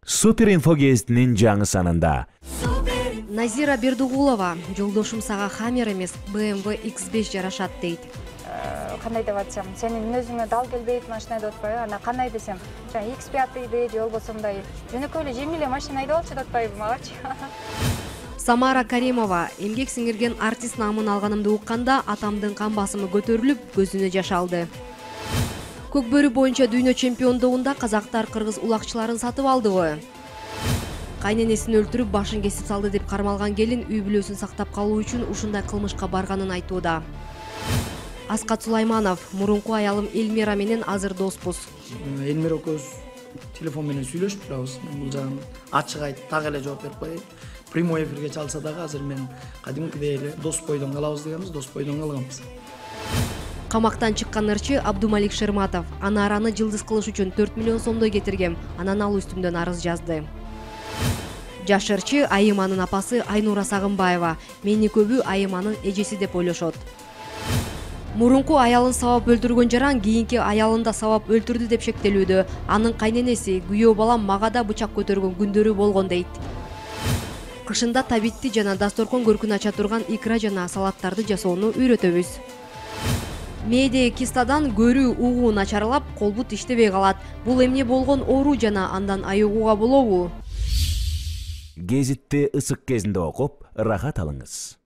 Супер инфо кестинин жаңы санында. Назира Бердугулова жолдошум сага Хаммер эмес BMW X5 жарашат дейт. Кандай деп атсам, сенин өзүңө дал келбейт машина деп атпайбы? Ана кандай десем, жана X5 же болбосо мындай жөнөкөй эле жеңил эле машина айдап алчу деп атпайбы магачы? Самара Каримова эмгек сиңирген артист наамын алганымды укканда атамдын кан басымы көтөрүлүп, көзүнө жаш алды. Көкбөрү боюнча дүйнө чемпиондугунда казактар кыргыз улакчыларын сатып алдыбы? Кайненесин өлтүрүп, башын кесип салды деп кармалган келин үй бүлөсүн сактап калуу үчүн ушундай кылмышка барганын айтууда. Аскат Сулайманов: мурунку аялым Элмира менен азыр доспуз. Элмира экөөбүз телефон менен сүйлөшүп турабыз. Бул жагын ачык айтып так эле жооп берип коеюн. Прямой эфирге чалса дагы азыр мен кадимкидей эле дос бойдон калабыз дегенбиз, дос бойдон калганбыз. Камактан чыккан ырчы Абдумалик Шерматов: Анараны жылдыз кылыш үчүн 4 миллион сомдой кетиргем, анан ал үстүмдөн арыз жазды. Жаш ырчы Айыманын апасы Айнура Сагынбаева: мени көбү Айыманын эжеси деп ойлошот. Мурунку аялын сабап өлтүргөн жаран кийинки аялын да сабап өлтүрдү деп шектелүүдө. Анын кайненеси: күйөө балам мага да бычак көтөргөн күндөрү болгон дейт. Кышында табитти жана дасторкон көркүн ача турган икра жана салаттарды жасоону үйрөтөбүз. Мээде кистадан көрүү угуу начарлап, колбут иштебей калат. Бул эмне болгон оору жана андан айыгууга болобу? Гезитти ысык кезинде окуп, рахат алыңыз.